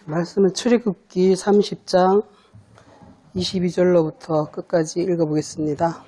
말씀은 출애굽기 30장 22절로부터 끝까지 읽어보겠습니다.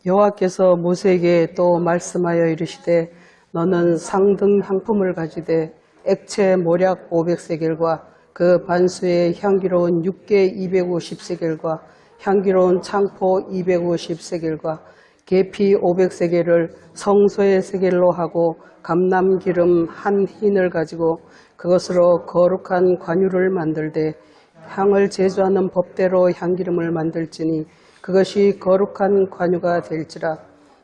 여호와께서 모세에게 또 말씀하여 이르시되 너는 상등 향품을 가지되 액체 모략 500세겔과 그 반수의 향기로운 육개 250세겔과 향기로운 창포 250세겔과 계피 500세겔을 성소의 세겔로 하고 감람기름 한 흰을 가지고 그것으로 거룩한 관유를 만들되 향을 제조하는 법대로 향기름을 만들지니 그것이 거룩한 관유가 될지라.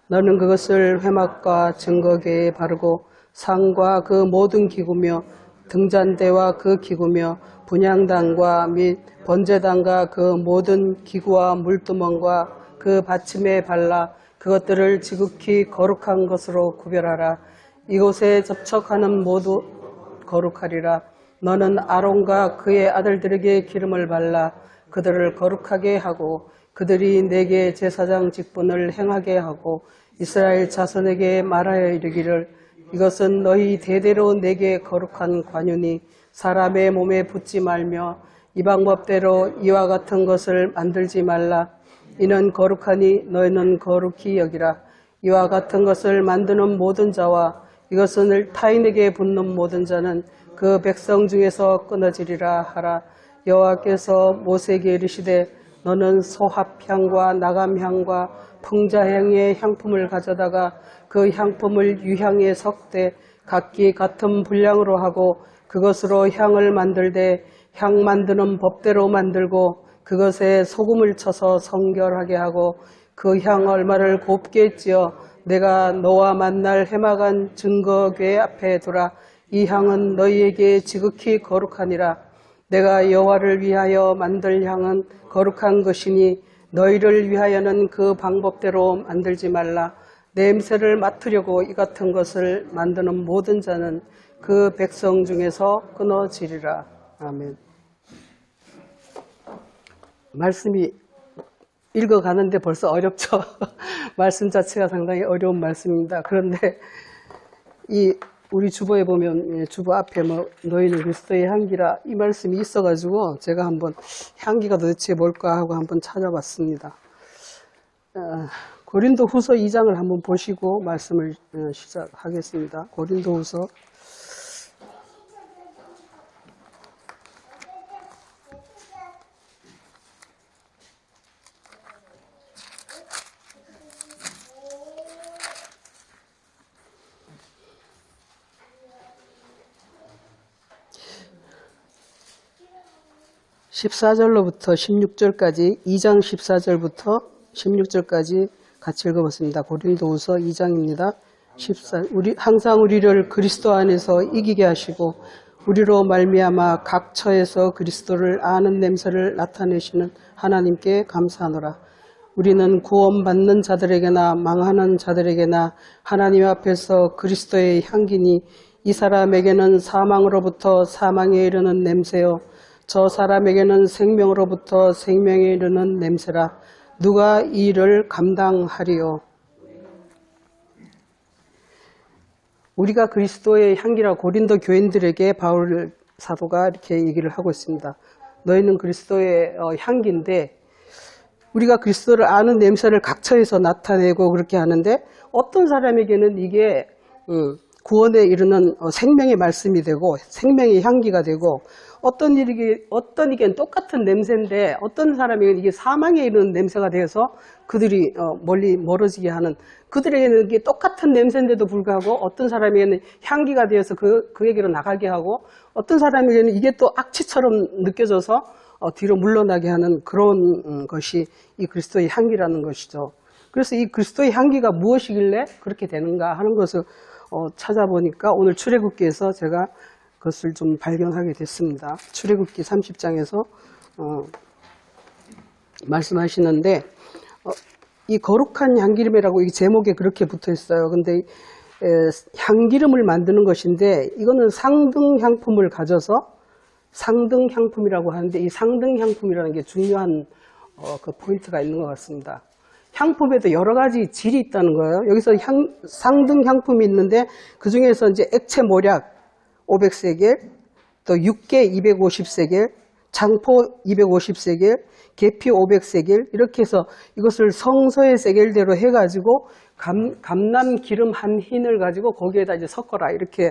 너는 그것을 회막과 증거궤에 바르고 상과 그 모든 기구며 등잔대와 그 기구며 분향단과 및 번제단과 그 모든 기구와 물두멍과 그 받침에 발라 그것들을 지극히 거룩한 것으로 구별하라. 이곳에 접촉하는 모두 거룩하리라. 너는 아론과 그의 아들들에게 기름을 발라 그들을 거룩하게 하고 그들이 내게 제사장 직분을 행하게 하고 이스라엘 자손에게 말하여 이르기를 이것은 너희 대대로 내게 거룩한 관유니 사람의 몸에 붓지 말며 이 방법대로 이와 같은 것을 만들지 말라. 이는 거룩하니 너희는 거룩히 여기라. 이와 같은 것을 만드는 모든 자와 이것을 타인에게 붓는 모든 자는 그 백성 중에서 끊어지리라 하라. 여호와께서 모세에게 이르시되 너는 소합향과 나감향과 풍자향의 향품을 가져다가 그 향품을 유향에 섞되 각기 같은 분량으로 하고 그것으로 향을 만들되 향 만드는 법대로 만들고 그것에 소금을 쳐서 성결하게 하고 그 향 얼마를 곱게 찌어 내가 너와 만날 회막한 증거궤 앞에 두라. 이 향은 너희에게 지극히 거룩하니라. 내가 여호와를 위하여 만들 향은 거룩한 것이니 너희를 위하여는 그 방법대로 만들지 말라. 냄새를 맡으려고 이 같은 것을 만드는 모든 자는 그 백성 중에서 끊어지리라. 아멘. 말씀이 읽어가는데 벌써 어렵죠. 말씀 자체가 상당히 어려운 말씀입니다. 그런데 우리 주보에 보면 주보 앞에 너희는 그리스도의 향기라 이 말씀이 있어가지고 제가 한번 향기가 도대체 뭘까 하고 한번 찾아봤습니다. 고린도 후서 2장을 한번 보시고 말씀을 시작하겠습니다. 고린도 후서 14절로부터 16절까지 2장 14절부터 16절까지 같이 읽어봤습니다. 고린도후서 2장입니다. 항상 우리를 그리스도 안에서 이기게 하시고 우리로 말미암아 각 처에서 그리스도를 아는 냄새를 나타내시는 하나님께 감사하노라. 우리는 구원받는 자들에게나 망하는 자들에게나 하나님 앞에서 그리스도의 향기니 이 사람에게는 사망으로부터 사망에 이르는 냄새요 저 사람에게는 생명으로부터 생명에 이르는 냄새라. 누가 이 일을 감당하리요? 우리가 그리스도의 향기라. 고린도 교인들에게 바울 사도가 이렇게 얘기를 하고 있습니다. 너희는 그리스도의 향기인데 우리가 그리스도를 아는 냄새를 각처에서 나타내고 그렇게 하는데 어떤 사람에게는 이게 구원에 이르는 생명의 말씀이 되고 생명의 향기가 되고 어떤 이겐 똑같은 냄새인데 어떤 사람에게는 이게 사망에 이르는 냄새가 되어서 그들이 멀어지게 하는, 그들에게는 이게 똑같은 냄새인데도 불구하고 어떤 사람에게는 향기가 되어서 그에게로 나가게 하고 어떤 사람에게는 이게 또 악취처럼 느껴져서 뒤로 물러나게 하는 그런 것이 이 그리스도의 향기라는 것이죠. 그래서 이 그리스도의 향기가 무엇이길래 그렇게 되는가 하는 것을 찾아보니까 오늘 출애굽기에서 제가 그것을 좀 발견하게 됐습니다. 출애굽기 30장에서 말씀하시는데 이 거룩한 향기름이라고 이 제목에 그렇게 붙어 있어요. 근데 향기름을 만드는 것인데 이거는 상등 향품을 가져서 상등 향품이라고 하는데 이 상등 향품이라는 게 중요한 그 포인트가 있는 것 같습니다. 향품에도 여러 가지 질이 있다는 거예요. 여기서 상등 향품이 있는데 그 중에서 이제 액체 모략 500세겔, 또 육계 250세겔, 장포 250세겔, 계피 500세겔 이렇게 해서 이것을 성서의 세겔대로 해가지고 감람 기름 한 흰을 가지고 거기에다 이제 섞어라 이렇게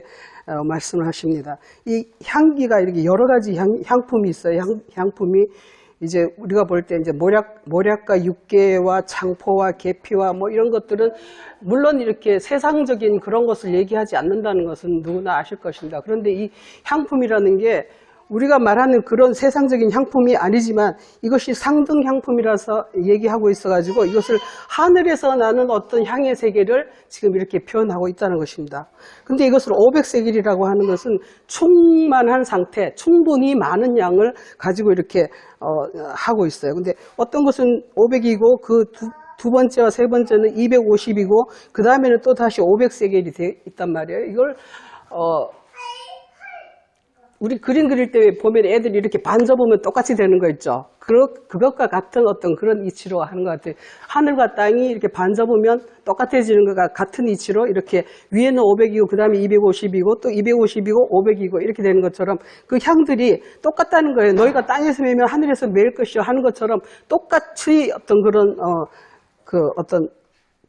말씀을 하십니다. 이 향기가 이렇게 여러 가지 향품이 있어요. 향품이 이제 우리가 볼 때 이제 모략과 육계와 장포와 계피와 뭐 이런 것들은 물론 이렇게 세상적인 그런 것을 얘기하지 않는다는 것은 누구나 아실 것입니다. 그런데 이 향품이라는 게 우리가 말하는 그런 세상적인 향품이 아니지만 이것이 상등 향품이라서 얘기하고 있어가지고 이것을 하늘에서 나는 어떤 향의 세계를 지금 이렇게 표현하고 있다는 것입니다. 근데 이것을 500세겔이라고 하는 것은 충만한 상태, 충분히 많은 양을 가지고 이렇게 하고 있어요. 근데 어떤 것은 500이고 그 두 번째와 세 번째는 250이고 그 다음에는 또 다시 500세겔이 돼 있단 말이에요. 이걸 우리 그림 그릴 때 보면 애들이 이렇게 반 접으면 똑같이 되는 거 있죠. 그것과 같은 어떤 그런 이치로 하는 것 같아요. 하늘과 땅이 이렇게 반 접으면 똑같아지는 것과 같은 이치로 이렇게 위에는 500이고 그 다음에 250이고 또 250이고 500이고 이렇게 되는 것처럼 그 향들이 똑같다는 거예요. 너희가 땅에서 매면 하늘에서 매일 것이요 하는 것처럼 똑같이 어떤 그런 어떤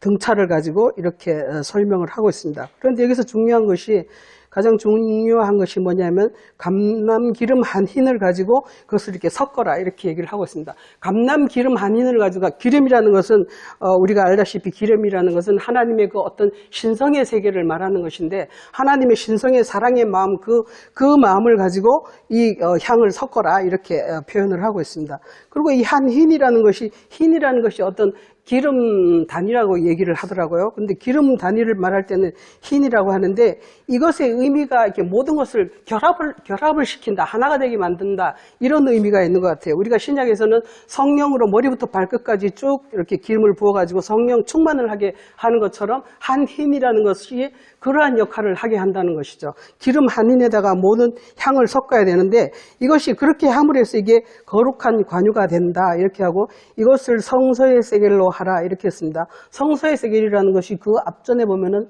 등차를 가지고 이렇게 설명을 하고 있습니다. 그런데 여기서 중요한 것이 가장 중요한 것이 뭐냐면 감람 기름 한 흰을 가지고 그것을 이렇게 섞어라 이렇게 얘기를 하고 있습니다. 감람 기름 한 흰을 가지고 기름이라는 것은 우리가 알다시피 기름이라는 것은 하나님의 그 어떤 신성의 세계를 말하는 것인데 하나님의 신성의 사랑의 마음 그 마음을 가지고 이 향을 섞어라 이렇게 표현을 하고 있습니다. 그리고 이 한 흰이라는 것이 어떤 기름 단위라고 얘기를 하더라고요. 근데 기름 단위를 말할 때는 흰이라고 하는데 이것의 의미가 이렇게 모든 것을 결합을 시킨다, 하나가 되게 만든다 이런 의미가 있는 것 같아요. 우리가 신약에서는 성령으로 머리부터 발끝까지 쭉 이렇게 기름을 부어가지고 성령 충만을 하게 하는 것처럼 한 흰이라는 것이 그러한 역할을 하게 한다는 것이죠. 기름 한 흰에다가 모든 향을 섞어야 되는데 이것이 그렇게 함으로 해서 이게 거룩한 관유가 된다 이렇게 하고 이것을 성서의 세겔로 하라 이렇게 했습니다. 성서의 세겔이라는 것이 그 앞전에 보면은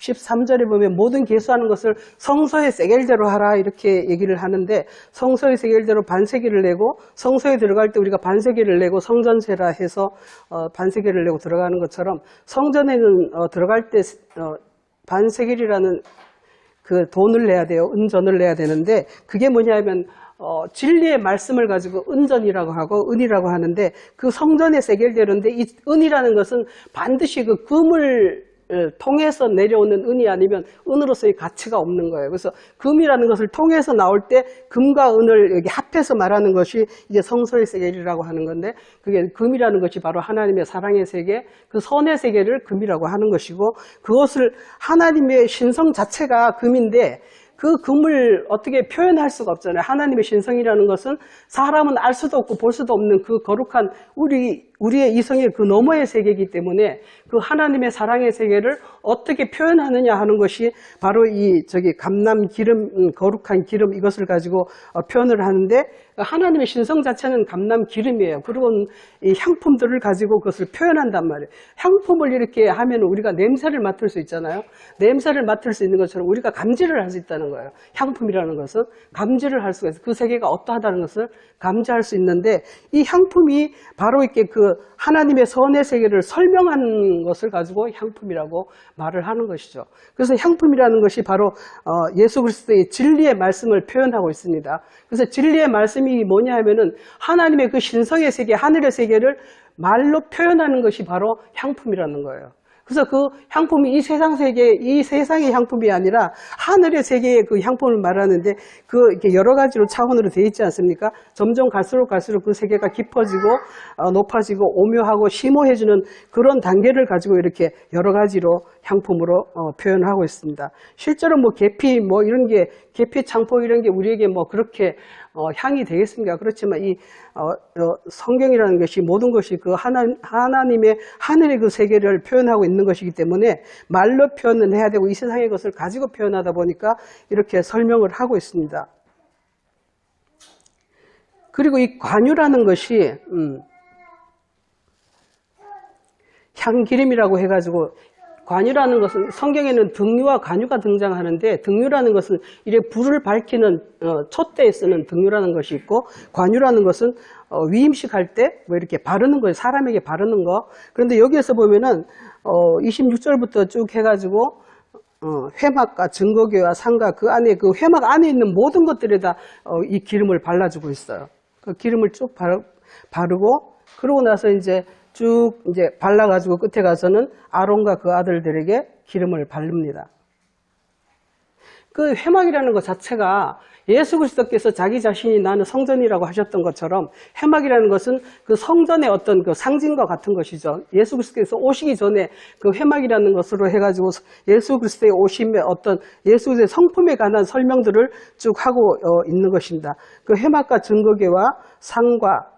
13절에 보면 모든 계수하는 것을 성서의 세겔대로 하라 이렇게 얘기를 하는데 성서의 세겔대로 반세겔을 내고 성서에 들어갈 때 우리가 반세겔을 내고 성전세라 해서 반세겔을 내고 들어가는 것처럼 성전에는 들어갈 때 반세겔이라는 그 돈을 내야 돼요. 은전을 내야 되는데 그게 뭐냐면 진리의 말씀을 가지고 은전이라고 하고 은이라고 하는데 그 성전의 세겔대로인데 이 은이라는 것은 반드시 그 금을 통해서 내려오는 은이 아니면 은으로서의 가치가 없는 거예요. 그래서 금이라는 것을 통해서 나올 때 금과 은을 여기 합해서 말하는 것이 이제 성서의 세계라고 하는 건데 그게 금이라는 것이 바로 하나님의 사랑의 세계, 그 선의 세계를 금이라고 하는 것이고 그것을 하나님의 신성 자체가 금인데 그 금을 어떻게 표현할 수가 없잖아요. 하나님의 신성이라는 것은 사람은 알 수도 없고 볼 수도 없는 그 거룩한 우리의 이성의 그 너머의 세계이기 때문에 그 하나님의 사랑의 세계를 어떻게 표현하느냐 하는 것이 바로 감람 기름, 거룩한 기름 이것을 가지고 표현을 하는데 하나님의 신성 자체는 감람 기름이에요. 그리고 이 향품들을 가지고 그것을 표현한단 말이에요. 향품을 이렇게 하면 우리가 냄새를 맡을 수 있잖아요. 냄새를 맡을 수 있는 것처럼 우리가 감지를 할 수 있다는 거예요. 향품이라는 것은 감지를 할 수가 있어요. 그 세계가 어떠하다는 것을 감지할 수 있는데 이 향품이 바로 이렇게 그 하나님의 선의 세계를 설명하는 것을 가지고 향품이라고 말을 하는 것이죠. 그래서 향품이라는 것이 바로 예수 그리스도의 진리의 말씀을 표현하고 있습니다. 그래서 진리의 말씀이 뭐냐 하면은 하나님의 그 신성의 세계, 하늘의 세계를 말로 표현하는 것이 바로 향품이라는 거예요. 그래서 그 향품이 이 세상 세계, 이 세상의 향품이 아니라 하늘의 세계의 그 향품을 말하는데 이렇게 여러 가지로 차원으로 되어 있지 않습니까? 점점 갈수록 그 세계가 깊어지고 높아지고 오묘하고 심오해지는 그런 단계를 가지고 이렇게 여러 가지로 향품으로 표현하고 있습니다. 실제로 뭐 계피 이런 게 계피 창포 이런 게 우리에게 뭐 그렇게 향이 되겠습니까? 그렇지만 이 성경이라는 것이 모든 것이 그 하나님의 하늘의 그 세계를 표현하고 있는 것이기 때문에 말로 표현을 해야 되고 이 세상의 것을 가지고 표현하다 보니까 이렇게 설명을 하고 있습니다. 그리고 이 관유라는 것이 향기름이라고 해가지고 관유라는 것은 성경에는 등유와 관유가 등장하는데 등유라는 것은 이래 불을 밝히는 촛대에 쓰는 등유라는 것이 있고 관유라는 것은 위임식 할 때 뭐 이렇게 바르는 거예요. 사람에게 바르는 거. 그런데 여기에서 보면은 26절부터 쭉 해가지고 회막과 증거교와 상과 그 안에 그 회막 안에 있는 모든 것들에다 이 기름을 발라주고 있어요. 그 기름을 쭉 바르고 그러고 나서 이제 쭉 이제 발라가지고 끝에 가서는 아론과 그 아들들에게 기름을 바릅니다. 그 회막이라는 것 자체가 예수 그리스도께서 자기 자신이 나는 성전이라고 하셨던 것처럼 회막이라는 것은 그 성전의 어떤 그 상징과 같은 것이죠. 예수 그리스도께서 오시기 전에 그 회막이라는 것으로 해가지고 예수 그리스도의 오심의 어떤 예수 그리스도의 성품에 관한 설명들을 쭉 하고 있는 것입니다. 그 회막과 증거궤와 상과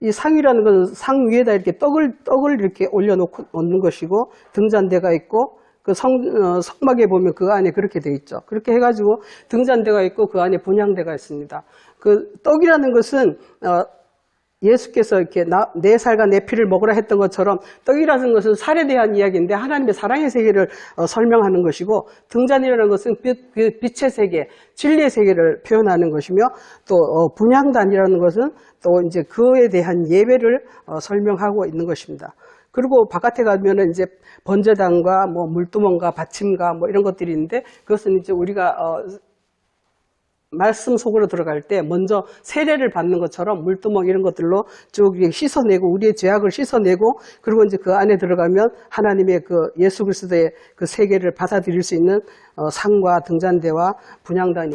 이 상이라는 것은 상 위에다 이렇게 떡을 이렇게 올려놓고 놓는 것이고 등잔대가 있고 그 성막에 보면 그 안에 그렇게 돼 있죠. 그렇게 해가지고 등잔대가 있고 그 안에 분향대가 있습니다. 그 떡이라는 것은 예수께서 이렇게 내 살과 내 피를 먹으라 했던 것처럼 떡이라는 것은 살에 대한 이야기인데 하나님의 사랑의 세계를 설명하는 것이고 등잔이라는 것은 빛의 세계, 진리의 세계를 표현하는 것이며 또 분향단이라는 것은 또 이제 그에 대한 예배를 설명하고 있는 것입니다. 그리고 바깥에 가면은 이제 번제단과 뭐 물두멍과 받침과 뭐 이런 것들이 있는데 그것은 이제 우리가 말씀 속으로 들어갈 때 먼저 세례를 받는 것처럼 물두멍 이런 것들로 쭉 씻어내고 우리의 죄악을 씻어내고 그리고 이제 그 안에 들어가면 하나님의 그 예수 그리스도의 그 세계를 받아들일 수 있는 상과 등잔대와 분향단이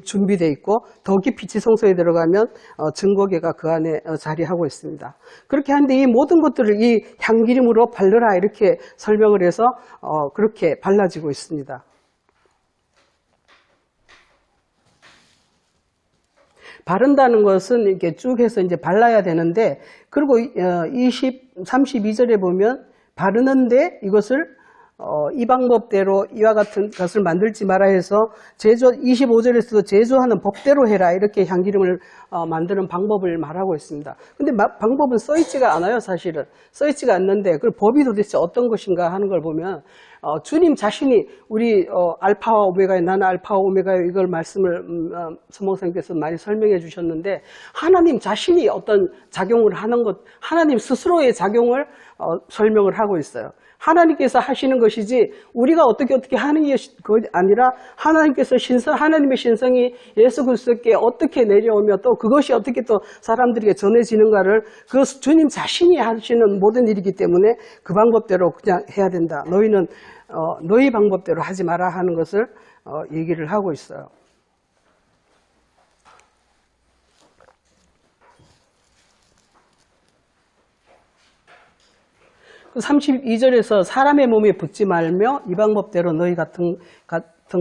준비되어 있고 더 깊이 지성소에 들어가면 증거궤가 그 안에 자리하고 있습니다. 그렇게 하는데 이 모든 것들을 이 향기름으로 바르라 이렇게 설명을 해서 그렇게 발라지고 있습니다. 바른다는 것은 이렇게 쭉 해서 이제 발라야 되는데, 그리고 32절에 보면 바르는데 이것을 이 방법대로 이와 같은 것을 만들지 마라 해서 25절에서도 제조하는 법대로 해라 이렇게 향기름을 만드는 방법을 말하고 있습니다. 근데 방법은 써있지가 않아요. 사실은 써있지가 않는데 그 법이 도대체 어떤 것인가 하는 걸 보면 주님 자신이 우리 알파와 오메가에 나는 알파와 오메가에 이걸 말씀을 서몽생께서 많이 설명해 주셨는데 하나님 자신이 어떤 작용을 하는 것, 하나님 스스로의 작용을 설명을 하고 있어요. 하나님께서 하시는 것이지 우리가 어떻게 하는 게 아니라 하나님께서 하나님의 신성이 예수 그리스도께 어떻게 내려오며 또 그것이 어떻게 또 사람들에게 전해지는가를 그 주님 자신이 하시는 모든 일이기 때문에 그 방법대로 그냥 해야 된다. 너희는 너희 방법대로 하지 마라 하는 것을 얘기를 하고 있어요. 그 32절에서 사람의 몸에 붙지 말며 이 방법대로 너희 같은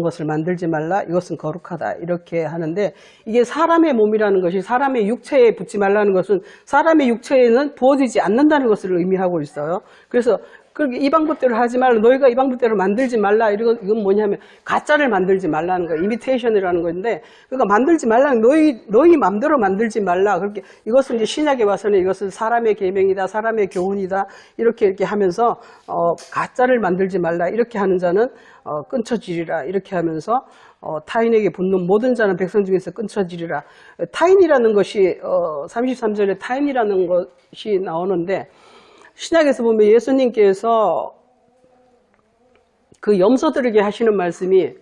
것을 만들지 말라. 이것은 거룩하다. 이렇게 하는데 이게 사람의 몸이라는 것이 사람의 육체에 붙지 말라는 것은 사람의 육체에는 부어지지 않는다는 것을 의미하고 있어요. 그래서 이 방법대로 하지 말라. 너희가 이 방법대로 만들지 말라. 이건 뭐냐면 가짜를 만들지 말라는 거예요. 이미테이션이라는 건데 그러니까 만들지 말라는 너희 마음대로 만들지 말라. 그렇게 이것은 이제 신약에 와서는 이것은 사람의 계명이다. 사람의 교훈이다. 이렇게 하면서 가짜를 만들지 말라. 이렇게 하는 자는 끊쳐지리라. 이렇게 하면서 타인에게 붙는 모든 자는 백성 중에서 끊쳐지리라. 타인이라는 것이 33절에 타인이라는 것이 나오는데 신약에서 보면 예수님께서 그 염소들에게 하시는 말씀이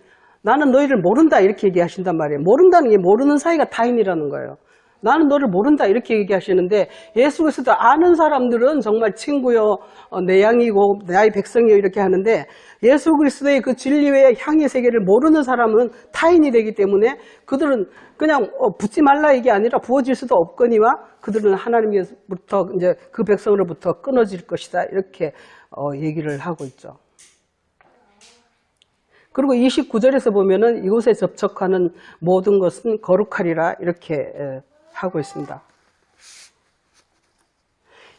나는 너희를 모른다 이렇게 얘기하신단 말이에요. 모른다는 게 모르는 사이가 타인이라는 거예요. 나는 너를 모른다 이렇게 얘기하시는데 예수 그리스도 아는 사람들은 정말 친구요 내 양이고 나의 백성이요 이렇게 하는데 예수 그리스도의 그 진리의 향의 세계를 모르는 사람은 타인이 되기 때문에 그들은 그냥 붙지 말라 이게 아니라 부어질 수도 없거니와 그들은 하나님께로부터 이제 그 백성으로부터 끊어질 것이다 이렇게 얘기를 하고 있죠. 그리고 29절에서 보면은 이곳에 접촉하는 모든 것은 거룩하리라 이렇게 하고 있습니다.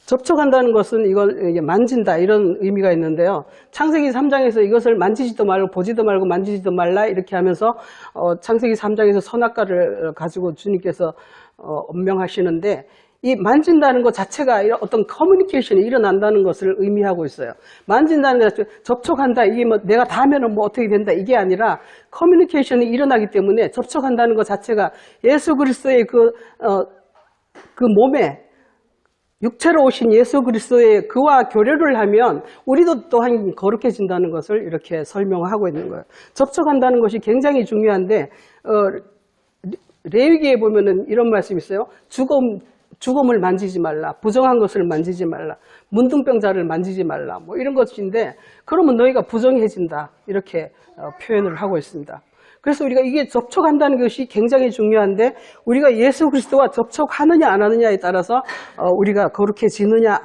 접촉한다는 것은 이걸 만진다 이런 의미가 있는데요. 창세기 3장에서 이것을 만지지도 말고 보지도 말고 만지지도 말라 이렇게 하면서 창세기 3장에서 선악과를 가지고 주님께서 엄명하시는데 이 만진다는 것 자체가 어떤 커뮤니케이션이 일어난다는 것을 의미하고 있어요. 만진다는 것 자체가 접촉한다. 이게 뭐 내가 닿으면 뭐 어떻게 된다. 이게 아니라 커뮤니케이션이 일어나기 때문에 접촉한다는 것 자체가 예수 그리스도의 그 몸에 육체로 오신 예수 그리스도의 그와 교류를 하면 우리도 또한 거룩해진다는 것을 이렇게 설명하고 있는 거예요. 접촉한다는 것이 굉장히 중요한데 레위기에 보면은 이런 말씀이 있어요. 죽음을 만지지 말라. 부정한 것을 만지지 말라. 문둥병자를 만지지 말라. 뭐 이런 것인데 그러면 너희가 부정해진다. 이렇게 표현을 하고 있습니다. 그래서 우리가 이게 접촉한다는 것이 굉장히 중요한데 우리가 예수 그리스도와 접촉하느냐 안 하느냐에 따라서 우리가 거룩해지느냐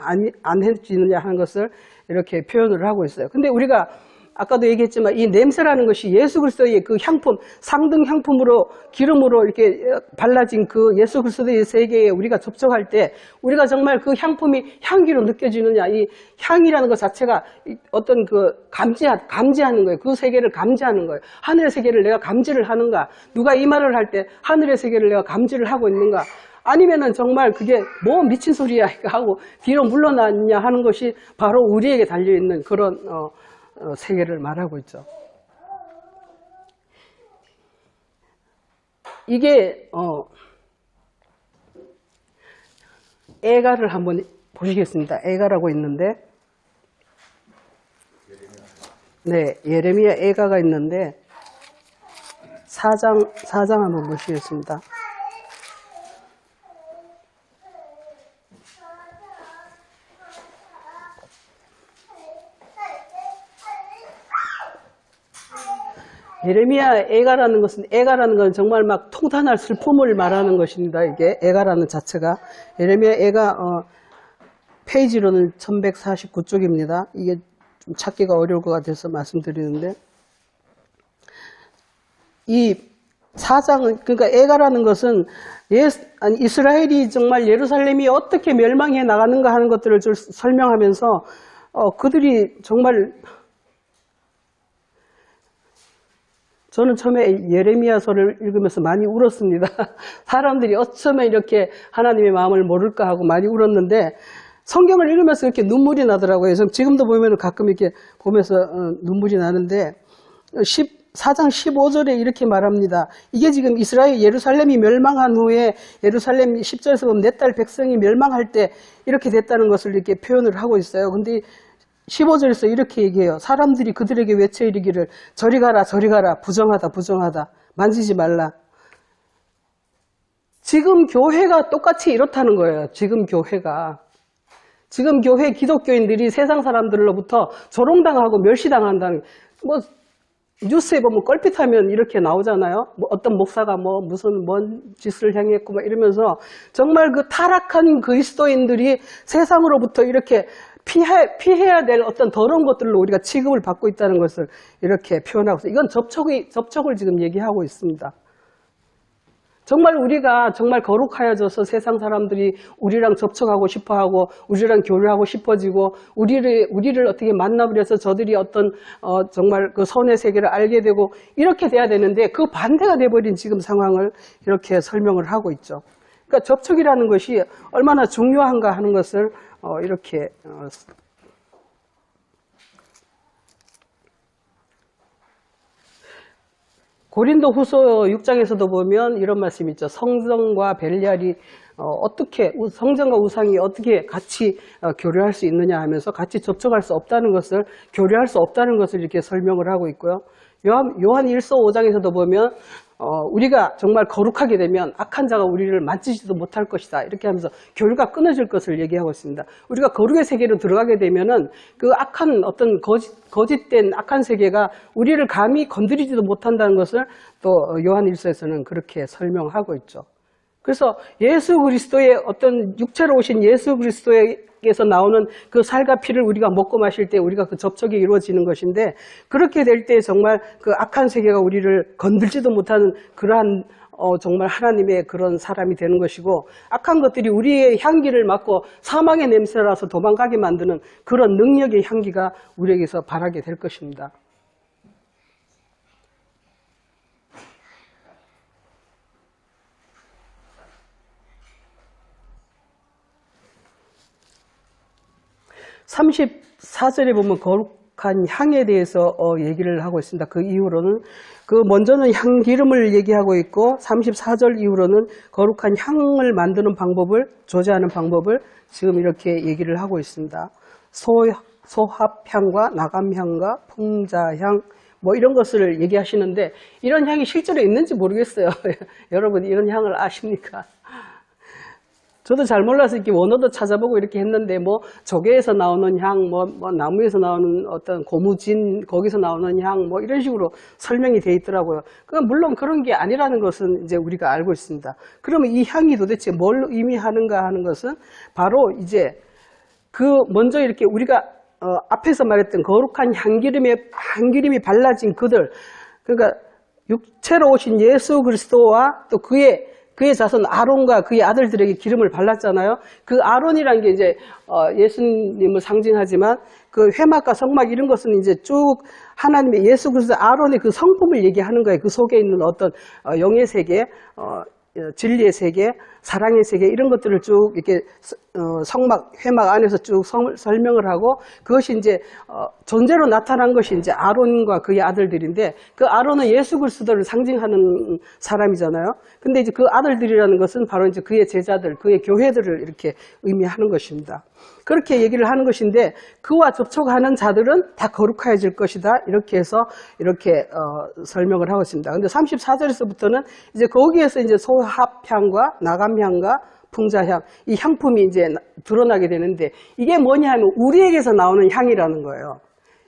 안 해지느냐 하는 것을 이렇게 표현을 하고 있어요. 근데 우리가 아까도 얘기했지만 이 냄새라는 것이 예수 그리스도의 그 향품, 상등 향품으로 기름으로 이렇게 발라진 그 예수 그리스도의 세계에 우리가 접촉할 때 우리가 정말 그 향품이 향기로 느껴지느냐, 이 향이라는 것 자체가 어떤 그 감지하는 거예요. 그 세계를 감지하는 거예요. 하늘의 세계를 내가 감지를 하는가? 누가 이 말을 할 때 하늘의 세계를 내가 감지를 하고 있는가? 아니면은 정말 그게 뭐 미친 소리야 하고 뒤로 물러나느냐 하는 것이 바로 우리에게 달려있는 그런 세계를 말하고 있죠. 이게 애가를 한번 보시겠습니다. 애가라고 있는데 네, 예레미야 애가가 있는데 4장 한번 보시겠습니다. 예레미야 애가라는 건 정말 막 통탄할 슬픔을 말하는 것입니다. 이게 애가라는 자체가 예레미야 애가 페이지로는 1149쪽입니다. 이게 좀 찾기가 어려울 것 같아서 말씀드리는데 이 4장은 그러니까 애가라는 것은 이스라엘이 정말 예루살렘이 어떻게 멸망해 나가는가 하는 것들을 좀 설명하면서 그들이 정말 저는 처음에 예레미야서를 읽으면서 많이 울었습니다. 사람들이 어쩌면 이렇게 하나님의 마음을 모를까 하고 많이 울었는데 성경을 읽으면서 이렇게 눈물이 나더라고요. 지금도 보면 가끔 이렇게 보면서 눈물이 나는데 4장 15절에 이렇게 말합니다. 이게 지금 이스라엘 예루살렘이 멸망한 후에 예루살렘 10절에서 보면 내 딸 백성이 멸망할 때 이렇게 됐다는 것을 이렇게 표현을 하고 있어요. 근데 15절에서 이렇게 얘기해요. 사람들이 그들에게 외쳐 이르기를 저리 가라 저리 가라 부정하다 부정하다 만지지 말라. 지금 교회가 똑같이 이렇다는 거예요. 지금 교회 기독교인들이 세상 사람들로부터 조롱당하고 멸시당한다는 뭐 뉴스에 보면 껄핏하면 이렇게 나오잖아요. 뭐 어떤 목사가 무슨 뭔 짓을 행했고 막 이러면서 정말 그 타락한 그리스도인들이 세상으로부터 이렇게 피해야 될 어떤 더러운 것들로 우리가 취급을 받고 있다는 것을 이렇게 표현하고 있어요. 이건 접촉을 지금 얘기하고 있습니다. 정말 우리가 정말 거룩하여져서 세상 사람들이 우리랑 접촉하고 싶어하고 우리랑 교류하고 싶어지고 우리를 어떻게 만나버려서 저들이 어떤 정말 그 선의 세계를 알게 되고 이렇게 돼야 되는데 그 반대가 돼버린 지금 상황을 이렇게 설명을 하고 있죠. 그러니까 접촉이라는 것이 얼마나 중요한가 하는 것을 이렇게 고린도 후서 6장에서도 보면 이런 말씀이 있죠. 성전과 벨리알이 성전과 우상이 어떻게 같이 교류할 수 있느냐 하면서 같이 접촉할 수 없다는 것을, 교류할 수 없다는 것을 이렇게 설명을 하고 있고요. 요한 1서 5장에서도 보면 우리가 정말 거룩하게 되면 악한 자가 우리를 만지지도 못할 것이다. 이렇게 하면서 교류가 끊어질 것을 얘기하고 있습니다. 우리가 거룩의 세계로 들어가게 되면은 그 악한 어떤 거짓된 악한 세계가 우리를 감히 건드리지도 못한다는 것을 또 요한 1서에서는 그렇게 설명하고 있죠. 그래서 예수 그리스도의 어떤 육체로 오신 예수 그리스도에게서 나오는 그 살과 피를 우리가 먹고 마실 때 우리가 그 접촉이 이루어지는 것인데, 그렇게 될 때 정말 그 악한 세계가 우리를 건들지도 못하는 그러한 정말 하나님의 그런 사람이 되는 것이고, 악한 것들이 우리의 향기를 맡고 사망의 냄새라서 도망가게 만드는 그런 능력의 향기가 우리에게서 발하게 될 것입니다. 34절에 보면 거룩한 향에 대해서 얘기를 하고 있습니다. 그 이후로는 먼저는 향기름을 얘기하고 있고 34절 이후로는 거룩한 향을 만드는 방법을 조제하는 방법을 지금 이렇게 얘기를 하고 있습니다. 소합향과 나감향과 풍자향 뭐 이런 것을 얘기하시는데 이런 향이 실제로 있는지 모르겠어요. 여러분 이런 향을 아십니까? 저도 잘 몰라서 이렇게 원어도 찾아보고 이렇게 했는데 뭐 조개에서 나오는 향, 뭐 나무에서 나오는 어떤 고무진 거기서 나오는 향, 뭐 이런 식으로 설명이 돼 있더라고요. 물론 그런 게 아니라는 것은 이제 우리가 알고 있습니다. 그러면 이 향이 도대체 뭘 의미하는가 하는 것은 바로 이제 먼저 이렇게 우리가 앞에서 말했던 거룩한 향기름이 발라진 그들, 그러니까 육체로 오신 예수 그리스도와 또 그의 자손 아론과 그의 아들들에게 기름을 발랐잖아요. 그 아론이라는 게 이제 예수님을 상징하지만 그 회막과 성막 이런 것은 이제 쭉 하나님의 예수 그리스도 아론의 그 성품을 얘기하는 거예요. 그 속에 있는 어떤 영의 세계, 진리의 세계, 사랑의 세계 이런 것들을 쭉 이렇게 성막, 회막 안에서 쭉 설명을 하고 그것이 이제 존재로 나타난 것이 이제 아론과 그의 아들들인데 그 아론은 예수 그리스도를 상징하는 사람이잖아요. 근데 이제 그 아들들이라는 것은 바로 이제 그의 제자들, 그의 교회들을 이렇게 의미하는 것입니다. 그렇게 얘기를 하는 것인데 그와 접촉하는 자들은 다 거룩해질 것이다. 이렇게 해서 이렇게 설명을 하고 있습니다. 근데 34절에서부터는 이제 거기에서 이제 소합향과 나감향과 풍자향, 이 향품이 이제 드러나게 되는데 이게 뭐냐 하면 우리에게서 나오는 향이라는 거예요.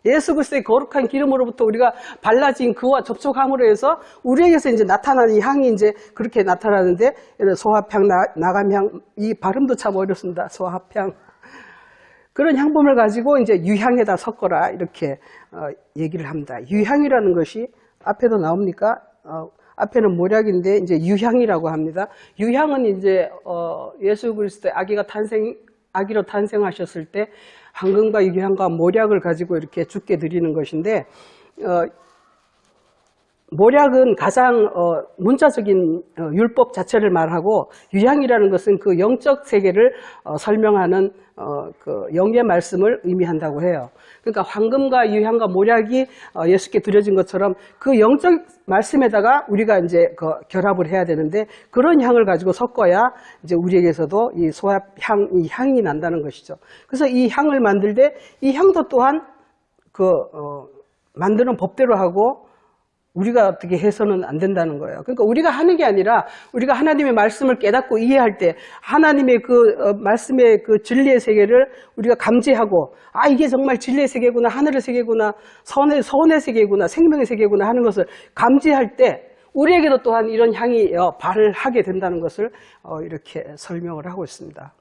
예수 그리스도의 거룩한 기름으로부터 우리가 발라진 그와 접촉함으로 해서 우리에게서 이제 나타나는 향이 이제 그렇게 나타나는데 소합향, 나감향, 이 발음도 참 어렵습니다. 소합향. 그런 향품을 가지고 이제 유향에다 섞어라 이렇게 얘기를 합니다. 유향이라는 것이 앞에도 나옵니까? 앞에는 모략인데 이제 유향이라고 합니다. 유향은 이제 예수 그리스도의 아기로 탄생하셨을 때 황금과 유향과 모략을 가지고 이렇게 주께 드리는 것인데 모략은 가장 문자적인 율법 자체를 말하고 유향이라는 것은 그 영적 세계를 설명하는 그 영의 말씀을 의미한다고 해요. 그러니까 황금과 유향과 모략이 예수께 드려진 것처럼 그 영적 말씀에다가 우리가 이제 결합을 해야 되는데 그런 향을 가지고 섞어야 이제 우리에게서도 이 소합향, 이 향이 난다는 것이죠. 그래서 이 향을 만들 때 이 향도 또한 만드는 법대로 하고 우리가 어떻게 해서는 안 된다는 거예요. 그러니까 우리가 하는 게 아니라 우리가 하나님의 말씀을 깨닫고 이해할 때 하나님의 그 말씀의 그 진리의 세계를 우리가 감지하고 이게 정말 진리의 세계구나, 하늘의 세계구나, 선의 세계구나, 생명의 세계구나 하는 것을 감지할 때 우리에게도 또한 이런 향이 발하게 된다는 것을 이렇게 설명을 하고 있습니다.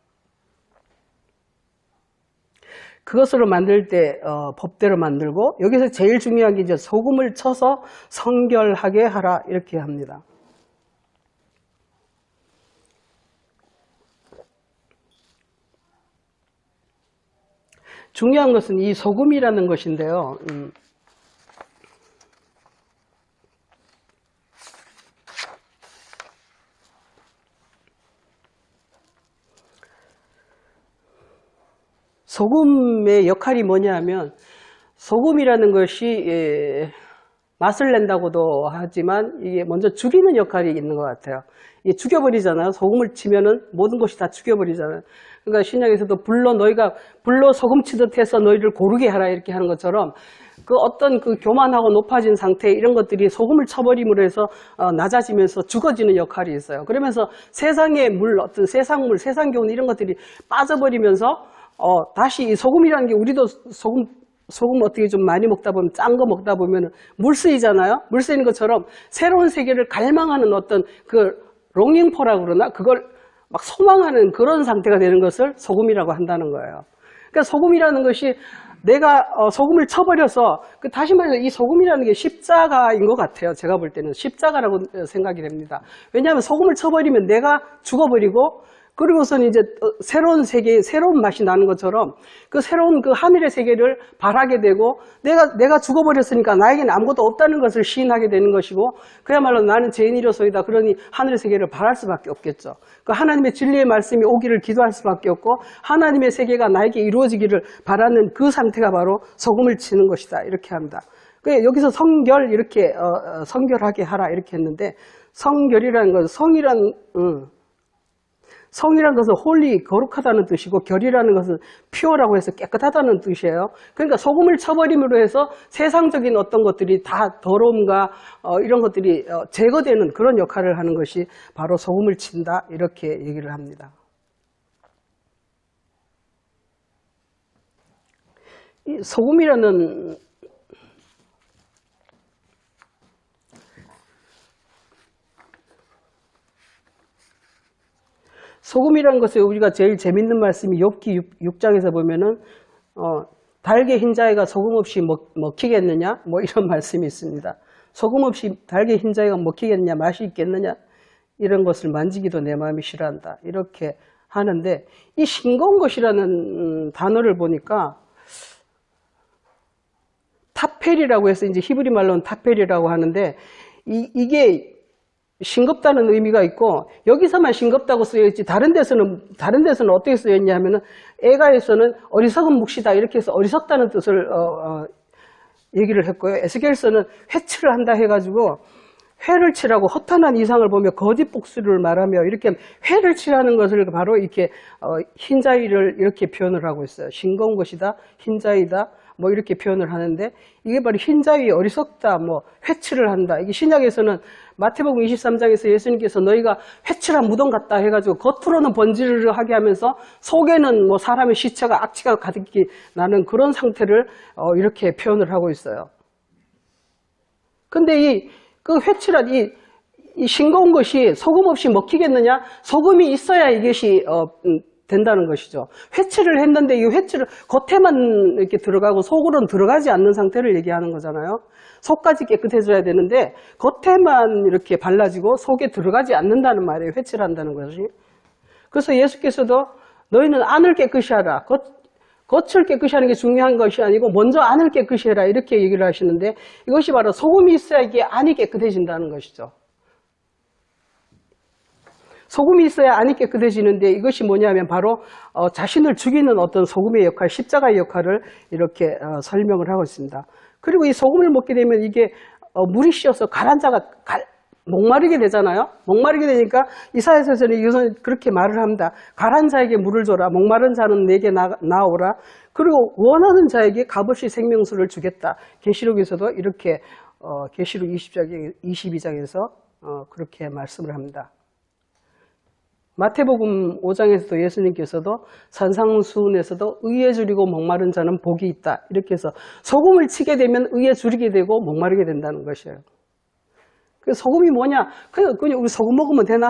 그것으로 만들 때 법대로 만들고 여기서 제일 중요한 게 이제 소금을 쳐서 성결하게 하라 이렇게 합니다. 중요한 것은 이 소금이라는 것인데요. 소금의 역할이 뭐냐 하면 소금이라는 것이 맛을 낸다고도 하지만 이게 먼저 죽이는 역할이 있는 것 같아요. 이게 죽여버리잖아요. 소금을 치면은 모든 것이 다 죽여버리잖아요. 그러니까 신약에서도 불로 소금 치듯 해서 너희를 고르게 하라 이렇게 하는 것처럼 그 어떤 그 교만하고 높아진 상태 이런 것들이 소금을 쳐버림으로 해서 낮아지면서 죽어지는 역할이 있어요. 그러면서 세상의 물, 어떤 세상물, 세상 교훈 이런 것들이 빠져버리면서 다시 이 소금이라는 게 우리도 소금 어떻게 좀 많이 먹다 보면 짠 거 먹다 보면 물 쓰이잖아요. 물 쓰이는 것처럼 새로운 세계를 갈망하는 어떤 그 롱잉포라고 그러나 그걸 막 소망하는 그런 상태가 되는 것을 소금이라고 한다는 거예요. 그러니까 소금이라는 것이 내가 소금을 쳐버려서 다시 말해서 이 소금이라는 게 십자가인 것 같아요. 제가 볼 때는 십자가라고 생각이 됩니다. 왜냐하면 소금을 쳐버리면 내가 죽어버리고 그리고서는 이제 새로운 세계, 새로운 맛이 나는 것처럼 그 새로운 그 하늘의 세계를 바라게 되고 내가 죽어버렸으니까 나에게는 아무것도 없다는 것을 시인하게 되는 것이고 그야말로 나는 죄인이로소이다. 그러니 하늘의 세계를 바랄 수밖에 없겠죠. 그 하나님의 진리의 말씀이 오기를 기도할 수밖에 없고 하나님의 세계가 나에게 이루어지기를 바라는 그 상태가 바로 소금을 치는 것이다. 이렇게 합니다. 여기서 성결 이렇게 성결하게 하라 이렇게 했는데 성결이라는 건 성이라는 것은 홀리, 거룩하다는 뜻이고 결이라는 것은 퓨어라고 해서 깨끗하다는 뜻이에요. 그러니까 소금을 쳐버림으로 해서 세상적인 어떤 것들이 다 더러움과 이런 것들이 제거되는 그런 역할을 하는 것이 바로 소금을 친다 이렇게 얘기를 합니다. 이 소금이라는 소금이라는 것에 우리가 제일 재밌는 말씀이 욥기 6장에서 보면은 달게 흰자위가 소금 없이 먹히겠느냐? 뭐 이런 말씀이 있습니다. 소금 없이 달게 흰자위가 먹히겠느냐? 맛이 있겠느냐? 이런 것을 만지기도 내 마음이 싫어한다. 이렇게 하는데 이 싱거운 것이라는 단어를 보니까 타펠이라고 해서 이제 히브리 말로는 타펠이라고 하는데 이게 싱겁다는 의미가 있고 여기서만 싱겁다고 쓰여있지 다른 데서는 어떻게 쓰여있냐 하면은 에가에서는 어리석은 묵시다 이렇게 해서 어리석다는 뜻을 얘기를 했고요. 에스겔서는 회치를 한다 해가지고 회를 치라고 허탄한 이상을 보며 거짓 복수를 말하며 이렇게 회를 치라는 것을 바로 이렇게 흰자위를 이렇게 표현을 하고 있어요. 싱거운 것이다, 흰자위다 뭐 이렇게 표현을 하는데 이게 바로 흰자위 어리석다 뭐 회치를 한다. 이게 신약에서는 마태복음 23장에서 예수님께서 너희가 회칠한 무덤 같다 해가지고 겉으로는 번지르르하게 하면서 속에는 뭐 사람의 시체가 악취가 가득히 나는 그런 상태를 이렇게 표현을 하고 있어요. 근데 그 회칠한 이 싱거운 것이 소금 없이 먹히겠느냐? 소금이 있어야 이것이 된다는 것이죠. 회치를 했는데 이 회치를 겉에만 이렇게 들어가고 속으로는 들어가지 않는 상태를 얘기하는 거잖아요. 속까지 깨끗해져야 되는데 겉에만 이렇게 발라지고 속에 들어가지 않는다는 말이에요. 회치를 한다는 것이. 그래서 예수께서도 너희는 안을 깨끗이 하라. 겉을 깨끗이 하는 게 중요한 것이 아니고 먼저 안을 깨끗이 해라. 이렇게 얘기를 하시는데 이것이 바로 소금이 있어야 이게 안이 깨끗해진다는 것이죠. 소금이 있어야 안이 깨끗해지는데 이것이 뭐냐면 바로 자신을 죽이는 어떤 소금의 역할, 십자가의 역할을 이렇게 설명을 하고 있습니다. 그리고 이 소금을 먹게 되면 이게 물이 씌어서 가라앉아가 목마르게 되잖아요. 목마르게 되니까 이사야서는 이것은 그렇게 말을 합니다. 가라앉은 자에게 물을 줘라. 목마른 자는 내게 나오라. 그리고 원하는 자에게 값없이 생명수를 주겠다. 계시록에서도 이렇게 계시록 22장에서 그렇게 말씀을 합니다. 마태복음 5장에서도 예수님께서도 산상수훈에서도 의에 줄이고 목마른 자는 복이 있다. 이렇게 해서 소금을 치게 되면 의에 줄이게 되고 목마르게 된다는 것이에요. 그 소금이 뭐냐? 그냥 우리 소금 먹으면 되나?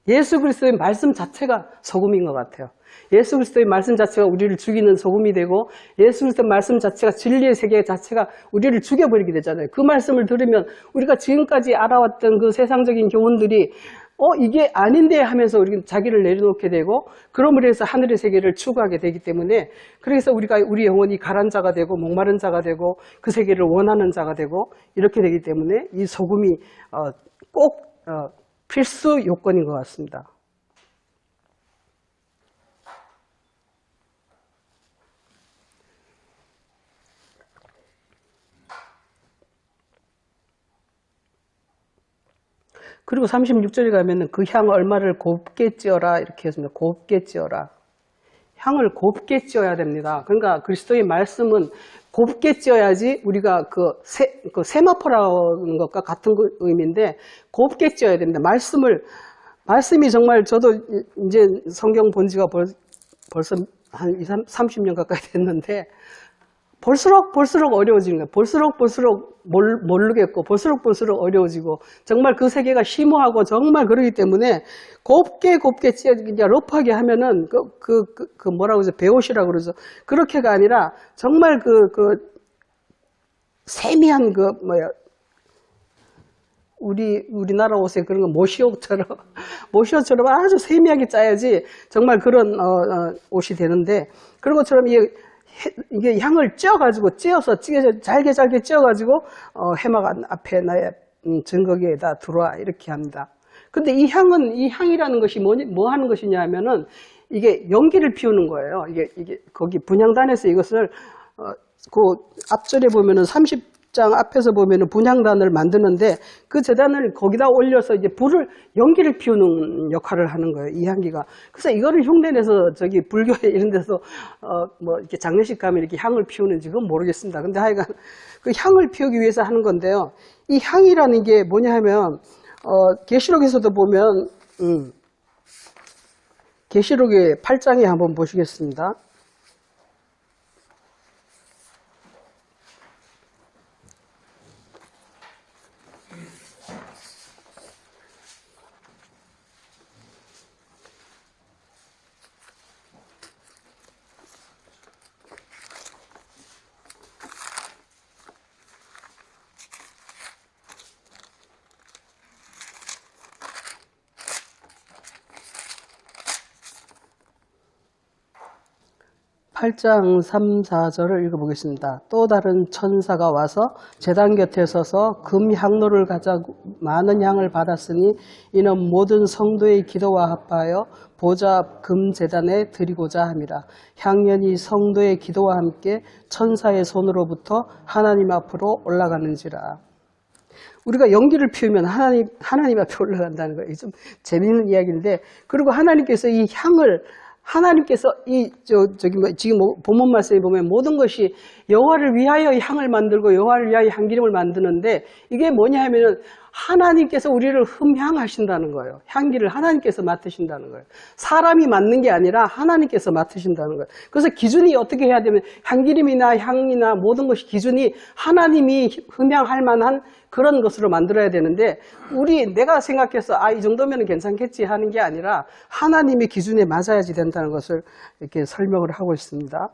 예수 그리스도의 말씀 자체가 소금인 것 같아요. 예수 그리스도의 말씀 자체가 우리를 죽이는 소금이 되고 예수 그리스도의 말씀 자체가 진리의 세계 자체가 우리를 죽여버리게 되잖아요. 그 말씀을 들으면 우리가 지금까지 알아왔던 그 세상적인 교훈들이 이게 아닌데 하면서 우리는 자기를 내려놓게 되고 그러므로 해서 하늘의 세계를 추구하게 되기 때문에 그래서 우리 영혼이 가라앉은 자가 되고 목마른 자가 되고 그 세계를 원하는 자가 되고 이렇게 되기 때문에 이 소금이 꼭 필수 요건인 것 같습니다. 그리고 36절에 가면은 그 향 얼마를 곱게 찌어라 이렇게 했습니다. 곱게 찌어라. 향을 곱게 찌어야 됩니다. 그러니까 그리스도의 말씀은 곱게 찌어야지 우리가 세마포라는 것과 같은 의미인데 곱게 찌어야 됩니다. 말씀이 정말 저도 이제 성경 본 지가 벌써 한 30년 가까이 됐는데 볼수록 어려워지는 거예요. 볼수록 모르겠고 볼수록 어려워지고 정말 그 세계가 심오하고 정말 그러기 때문에 곱게 찌어 그냥 러프하게 하면은 뭐라고 그러죠? 배옷이라고 그러죠. 그렇게가 아니라 정말 세미한 우리나라 옷에 그런 거 모시옷처럼 모시옷처럼 아주 세미하게 짜야지 정말 그런 옷이 되는데, 그런 것처럼 이게 향을 찧어서 잘게 찧어가지고 해막 앞에 나의 증거기에다 들어와 이렇게 합니다. 근데 이 향이라는 것이 뭐 하는 것이냐 하면은 이게 연기를 피우는 거예요. 이게 거기 분향단에서 이것을 그 앞절에 보면은 30장 앞에서 보면은 분향단을 만드는데 그 제단을 거기다 올려서 이제 연기를 피우는 역할을 하는 거예요. 이 향기가. 그래서 이거를 흉내내서 저기 불교에 이런 데서 뭐 이렇게 장례식 가면 이렇게 향을 피우는지 그건 모르겠습니다. 근데 하여간 그 향을 피우기 위해서 하는 건데요. 이 향이라는 게 뭐냐 하면 계시록에서도 보면 계시록의 8장에 한번 보시겠습니다. 팔장 3, 4절을 읽어보겠습니다. 또 다른 천사가 와서 제단 곁에 서서 금 향로를 가지고 많은 향을 받았으니 이는 모든 성도의 기도와 합하여 보좌 앞 금 제단에 드리고자 함이라. 향연이 성도의 기도와 함께 천사의 손으로부터 하나님 앞으로 올라가는지라. 우리가 연기를 피우면 하나님 앞에 올라간다는 거예요. 좀 재미있는 이야기인데, 그리고 하나님께서 이 향을 지금 본문 말씀에 보면 모든 것이 여호와를 위하여 향을 만들고 여호와를 위하여 향기름을 만드는데, 이게 뭐냐 하면은 하나님께서 우리를 흠향하신다는 거예요. 향기를 하나님께서 맡으신다는 거예요. 사람이 맡는 게 아니라 하나님께서 맡으신다는 거예요. 그래서 기준이 어떻게 해야 되면 향기름이나 향이나 모든 것이 기준이 하나님이 흠향할 만한 그런 것으로 만들어야 되는데, 내가 생각해서 이 정도면 괜찮겠지 하는 게 아니라 하나님의 기준에 맞아야지 된다는 것을 이렇게 설명을 하고 있습니다.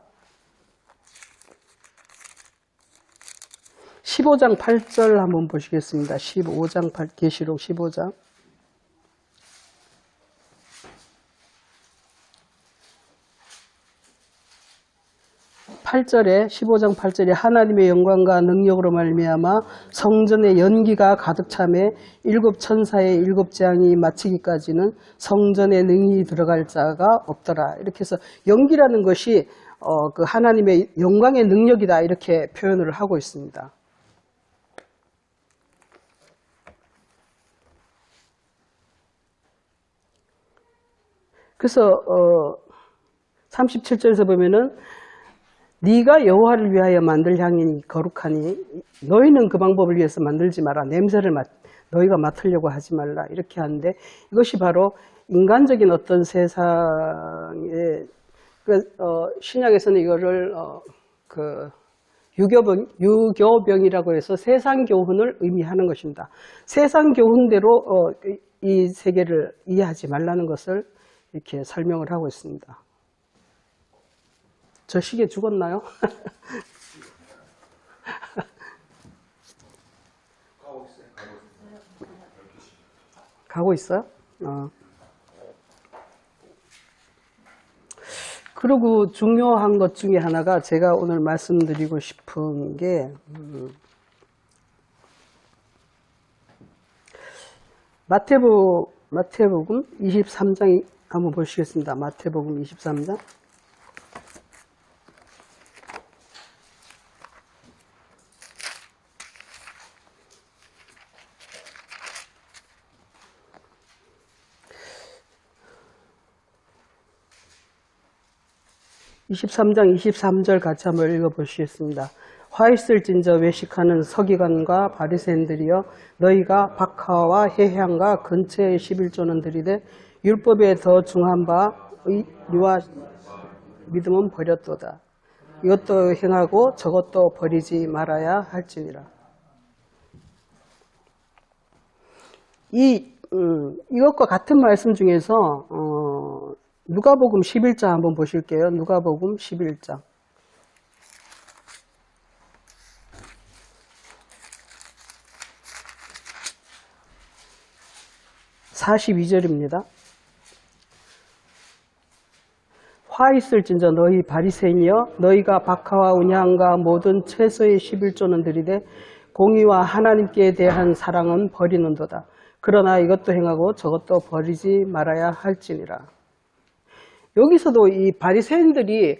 15장 8절 한번 보시겠습니다. 15장 계시록 15장. 15장 8절에 하나님의 영광과 능력으로 말미암아 성전의 연기가 가득 차매 일곱 천사의 일곱 재앙이 마치기까지는 성전에 능히 들어갈 자가 없더라. 이렇게 해서 연기라는 것이 그 하나님의 영광의 능력이다, 이렇게 표현을 하고 있습니다. 그래서 37절에서 보면은 네가 여호와를 위하여 만들 향이니 거룩하니 너희는 그 방법을 위해서 만들지 마라. 냄새를 너희가 맡으려고 하지 말라. 이렇게 하는데, 이것이 바로 인간적인 어떤 세상의 신약에서는 이거를 유교병이라고 해서 세상 교훈을 의미하는 것입니다. 세상 교훈대로 이 세계를 이해하지 말라는 것을 이렇게 설명을 하고 있습니다. 저 시계 죽었나요? 가고 있어요? 그리고 중요한 것 중에 하나가 제가 오늘 말씀드리고 싶은 게 마태복음 23장 한번 보시겠습니다. 마태복음 23장. (23장) 23절 같이 한번 읽어보시겠습니다. 화 있을진저 외식하는 서기관과 바리새인들이여, 너희가 박하와 해향과 근처의 11조는 들이되 율법에 더 중한 바 의와 믿음은 버렸도다. 이것도 행하고 저것도 버리지 말아야 할지니라. 이것과 같은 말씀 중에서 누가복음 11장 한번 보실게요. 누가복음 11장. 42절입니다. 화 있을진저 너희 바리새인이여 너희가 박하와 운향과 모든 채소의 11조는 드리되 공의와 하나님께 대한 사랑은 버리는도다. 그러나 이것도 행하고 저것도 버리지 말아야 할지니라. 여기서도 이 바리새인들이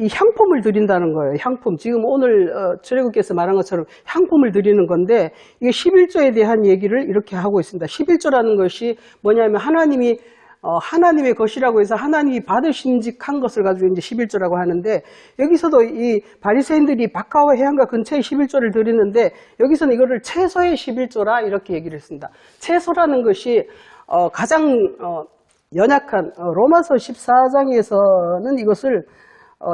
이 향품을 드린다는 거예요. 향품. 지금 오늘 출애굽께서 말한 것처럼 향품을 드리는 건데 이게 11조에 대한 얘기를 이렇게 하고 있습니다. 11조라는 것이 뭐냐면 하나님의 것이라고 해서 하나님이 받으심직한 것을 가지고 이제 11조라고 하는데 여기서도 이 바리새인들이 박하와 해안가 근처에 11조를 드리는데 여기서는 이거를 채소의 11조라 이렇게 얘기를 했습니다. 채소라는 것이 가장 연약한 로마서 14장에서는 이것을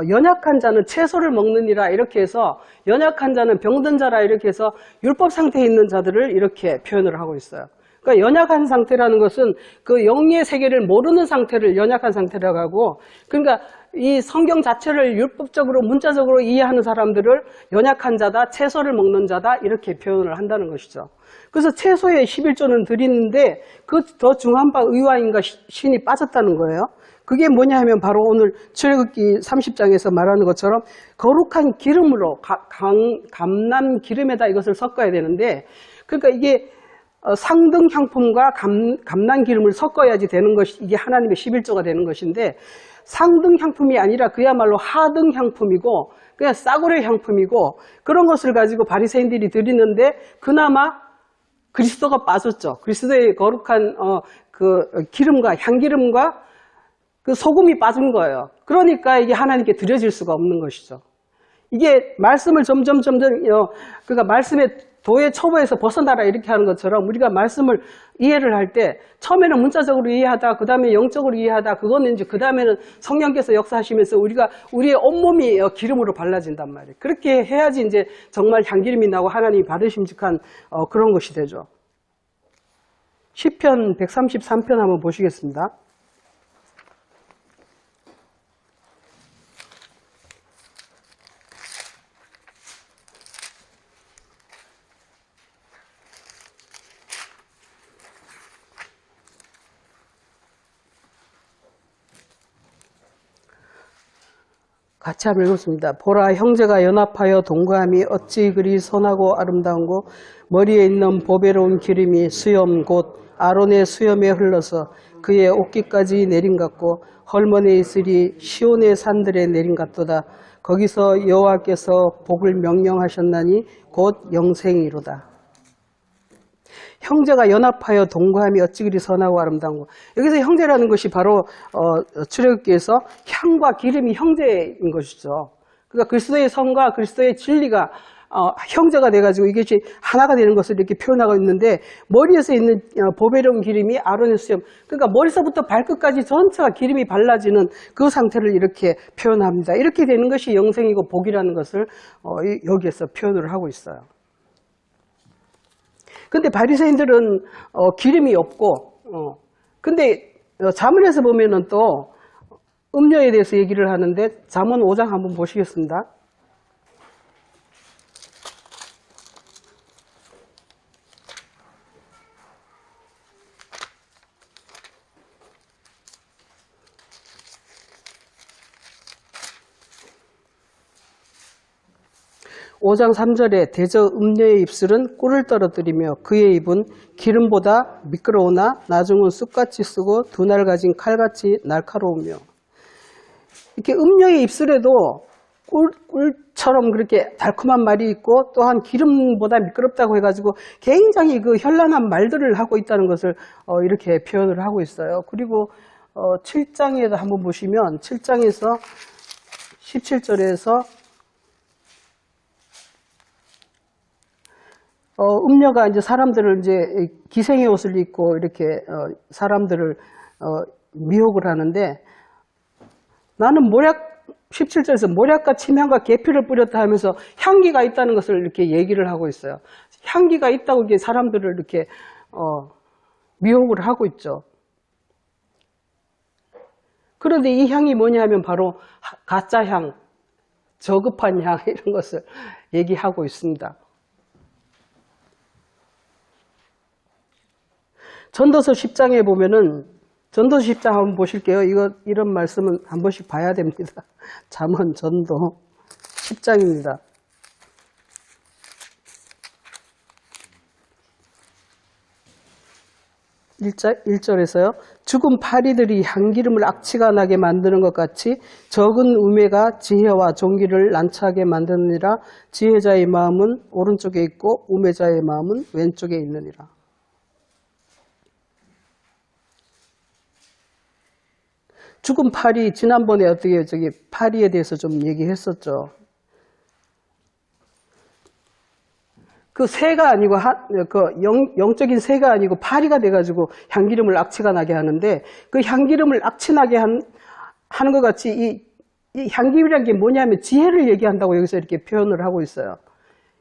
연약한 자는 채소를 먹느니라 이렇게 해서 연약한 자는 병든 자라 이렇게 해서 율법 상태에 있는 자들을 이렇게 표현을 하고 있어요. 그러니까 연약한 상태라는 것은 그 영의 세계를 모르는 상태를 연약한 상태라고 하고 그러니까 이 성경 자체를 율법적으로 문자적으로 이해하는 사람들을 연약한 자다, 채소를 먹는 자다 이렇게 표현을 한다는 것이죠. 그래서 채소의 11조는 드리는데 그 더 중한 바 의와인과 신이 빠졌다는 거예요. 그게 뭐냐 하면 바로 오늘 출애굽기 30장에서 말하는 것처럼 거룩한 기름으로 감람 기름에다 이것을 섞어야 되는데 그러니까 이게 상등 향품과 감람 기름을 섞어야지 되는 것이 이게 하나님의 11조가 되는 것인데 상등 향품이 아니라 그야말로 하등 향품이고 그냥 싸구려 향품이고 그런 것을 가지고 바리새인들이 드리는데 그나마 그리스도가 빠졌죠. 그리스도의 거룩한 그 기름과 향기름과 그 소금이 빠진 거예요. 그러니까 이게 하나님께 드려질 수가 없는 것이죠. 이게 말씀을 점점 그러니까 말씀의 도의 초보에서 벗어나라 이렇게 하는 것처럼 우리가 말씀을 이해를 할 때 처음에는 문자적으로 이해하다 그 다음에 영적으로 이해하다 그거는 이제 그 다음에는 성령께서 역사하시면서 우리의 온몸이 기름으로 발라진단 말이에요. 그렇게 해야지 이제 정말 향기름이 나고 하나님이 받으심직한 그런 것이 되죠. 시편 133편 한번 보시겠습니다. 같이 한번 읽었습니다. 보라 형제가 연합하여 동거함이 어찌 그리 선하고 아름다운고 머리에 있는 보배로운 기름이 수염 곧 아론의 수염에 흘러서 그의 옷깃까지 내린 같고 헐몬에 있으리 시온의 산들에 내린 같도다. 거기서 여호와께서 복을 명령하셨나니 곧 영생이로다. 형제가 연합하여 동거함이 어찌 그리 선하고 아름다운 거. 여기서 형제라는 것이 바로 출애굽기에서 향과 기름이 형제인 것이죠. 그러니까 그리스도의 성과 그리스도의 진리가 형제가 돼가지고 이것이 하나가 되는 것을 이렇게 표현하고 있는데 머리에서 있는 보배로운 기름이 아론의 수염. 그러니까 머리서부터 발끝까지 전체가 기름이 발라지는 그 상태를 이렇게 표현합니다. 이렇게 되는 것이 영생이고 복이라는 것을 여기에서 표현을 하고 있어요. 근데 바리새인들은 기름이 없고 근데 잠언에서 보면은 또 음료에 대해서 얘기를 하는데 잠언 5장 한번 보시겠습니다. (5장 3절에) 대저 음녀의 입술은 꿀을 떨어뜨리며 그의 입은 기름보다 미끄러우나 나중은 쑥같이 쓰고 두 날 가진 칼같이 날카로우며. 이렇게 음녀의 입술에도 꿀처럼 그렇게 달콤한 말이 있고 또한 기름보다 미끄럽다고 해가지고 굉장히 그 현란한 말들을 하고 있다는 것을 이렇게 표현을 하고 있어요. 그리고 7장에도 한번 보시면 7장에서 17절에서 음녀가 이제 사람들을 이제 기생의 옷을 입고 이렇게 사람들을 미혹을 하는데 나는 17절에서 모략과 침향과 계피를 뿌렸다 하면서 향기가 있다는 것을 이렇게 얘기를 하고 있어요. 향기가 있다고 이게 사람들을 이렇게 미혹을 하고 있죠. 그런데 이 향이 뭐냐 하면 바로 가짜 향, 저급한 향 이런 것을 얘기하고 있습니다. 전도서 10장에 보면은 전도서 10장 한번 보실게요. 이런 말씀은 한 번씩 봐야 됩니다. 잠언 전도 10장입니다. 1절에서요. 죽은 파리들이 향기름을 악취가 나게 만드는 것 같이 적은 우매가 지혜와 종기를 난처하게 만드느니라. 지혜자의 마음은 오른쪽에 있고 우매자의 마음은 왼쪽에 있느니라. 죽은 파리, 지난번에 어떻게 파리에 대해서 좀 얘기했었죠. 그 새가 아니고 영적인 새가 아니고 파리가 돼가지고 향기름을 악취가 나게 하는데, 그 향기름을 악취나게 하는 것 같이 이 향기름이라는 게 뭐냐면 지혜를 얘기한다고 여기서 이렇게 표현을 하고 있어요.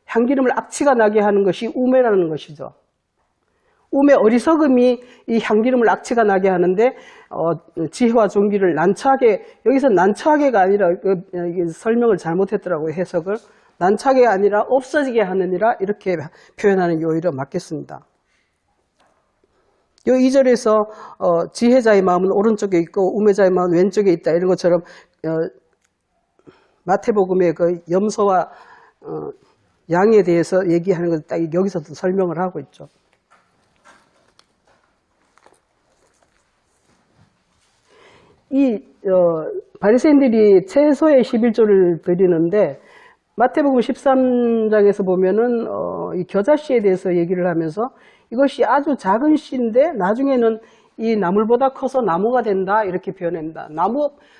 향기름을 악취가 나게 하는 것이 우매라는 것이죠. 우매, 어리석음이 이 향기름을 악취가 나게 하는데 지혜와 종기를 난처하게, 여기서 난처하게가 아니라 설명을 잘못했더라고요. 해석을. 난처하게 아니라 없어지게 하느니라, 이렇게 표현하는 게 오히려 맞겠습니다. 요 2절에서 지혜자의 마음은 오른쪽에 있고 우매자의 마음은 왼쪽에 있다, 이런 것처럼 마태복음의 그 염소와 양에 대해서 얘기하는 것 딱 여기서도 설명을 하고 있죠. 바리새인들이 채소의 11조를 드리는데, 마태복음 13장에서 보면은 이 겨자씨에 대해서 얘기를 하면서 이것이 아주 작은 씨인데 나중에는 이 나물보다 커서 나무가 된다, 이렇게 표현합니다.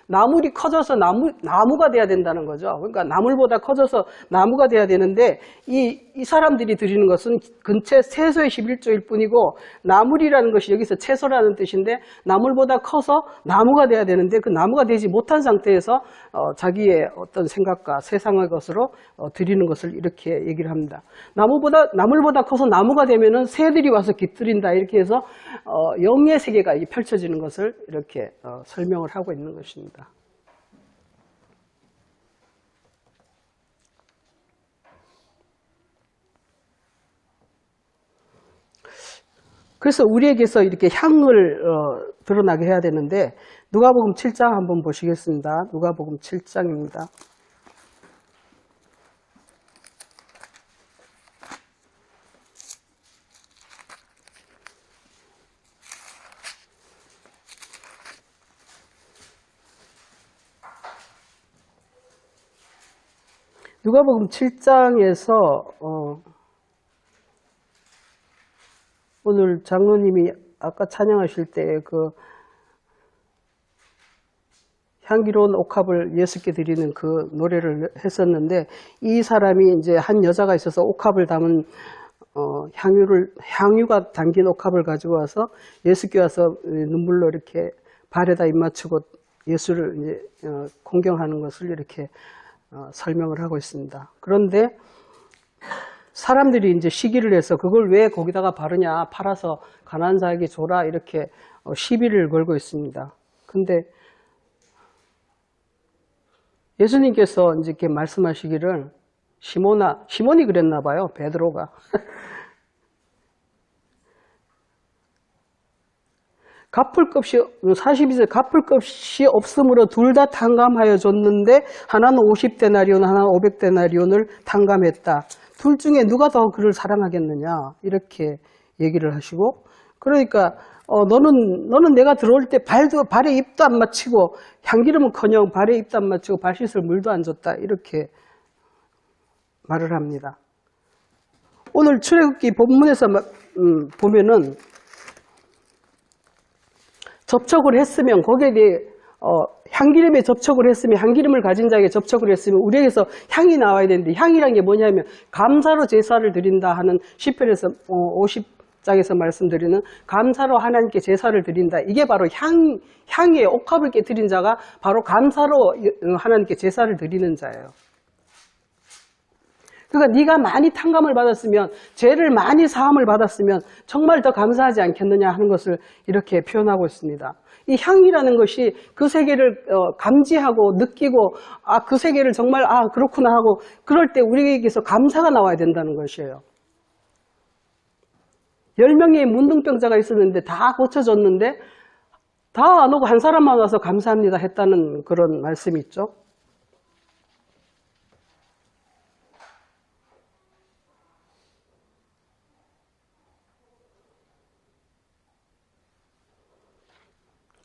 나물이 커져서 나무가 돼야 된다는 거죠. 그러니까 나물보다 커져서 나무가 돼야 되는데, 이 사람들이 드리는 것은 근처 채소의 11조일 뿐이고, 나물이라는 것이 여기서 채소라는 뜻인데 나물보다 커서 나무가 돼야 되는데, 그 나무가 되지 못한 상태에서 자기의 어떤 생각과 세상의 것으로 드리는 것을 이렇게 얘기를 합니다. 나물보다 커서 나무가 되면은 새들이 와서 깃들인다, 이렇게 해서 영의 세계가 펼쳐지는 것을 이렇게 설명을 하고 있는 것입니다. 그래서 우리에게서 이렇게 향을 드러나게 해야 되는데, 누가복음 7장 한번 보시겠습니다. 누가복음 7장입니다. 누가복음 7장에서 오늘 장로님이 아까 찬양하실 때 그 향기로운 옥합을 예수께 드리는 그 노래를 했었는데, 이 사람이 이제 한 여자가 있어서 옥합을 담은 향유가 담긴 옥합을 가지고 와서 예수께 와서 눈물로 이렇게 발에다 입 맞추고 예수를 이제 공경하는 것을 이렇게 설명을 하고 있습니다. 그런데 사람들이 이제 시기를 해서 그걸 왜 거기다가 바르냐, 팔아서 가난한 자에게 줘라, 이렇게 시비를 걸고 있습니다. 근데 예수님께서 이제 이렇게 말씀하시기를, 시몬이 그랬나 봐요, 베드로가. 갚을 것이 42절, 갚을 것이 없으므로 둘 다 탕감하여 줬는데 하나는 50데나리온, 하나는 500데나리온을 탕감했다. 둘 중에 누가 더 그를 사랑하겠느냐, 이렇게 얘기를 하시고, 그러니까 너는 내가 들어올 때 발에 입도 안 맞추고, 향기름은커녕 발에 입도 안 맞추고 발 씻을 물도 안 줬다, 이렇게 말을 합니다. 오늘 출애굽기 본문에서 보면은 접촉을 했으면, 거기에 대해 향기름에 접촉을 했으면, 향기름을 가진 자에게 접촉을 했으면 우리에게서 향이 나와야 되는데, 향이란 게 뭐냐면 감사로 제사를 드린다 하는 시편에서 50장에서 말씀드리는 감사로 하나님께 제사를 드린다, 이게 바로 향의 옥합을 깨뜨린 자가 바로 감사로 하나님께 제사를 드리는 자예요. 그러니까 네가 많이 탕감을 받았으면, 죄를 많이 사함을 받았으면 정말 더 감사하지 않겠느냐 하는 것을 이렇게 표현하고 있습니다. 이 향이라는 것이 그 세계를 감지하고 느끼고, 그 세계를 정말 그렇구나 하고, 그럴 때 우리에게서 감사가 나와야 된다는 것이에요. 10명의 문둥병자가 있었는데 다 고쳐졌는데 다 안 오고 한 사람만 와서 감사합니다 했다는 그런 말씀이 있죠.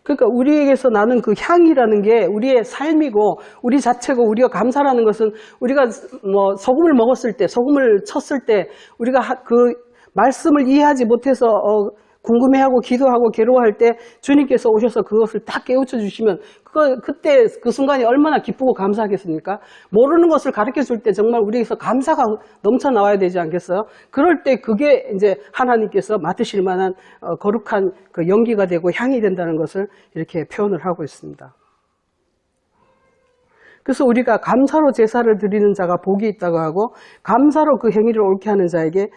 그러니까 우리에게서 나는 그 향이라는 게 우리의 삶이고 우리 자체고 우리가 감사라는 것은 우리가 뭐 소금을 먹었을 때, 소금을 쳤을 때 우리가 그 말씀을 이해하지 못해서 궁금해하고 기도하고 괴로워할 때 주님께서 오셔서 그것을 딱 깨우쳐 주시면 그때 그 순간이 얼마나 기쁘고 감사하겠습니까? 모르는 것을 가르쳐 줄 때 정말 우리에게서 감사가 넘쳐 나와야 되지 않겠어요? 그럴 때 그게 이제 하나님께서 맡으실 만한 거룩한 그 연기가 되고 향이 된다는 것을 이렇게 표현을 하고 있습니다. 그래서 우리가 감사로 제사를 드리는 자가 복이 있다고 하고 감사로 그 행위를 옳게 하는 자에게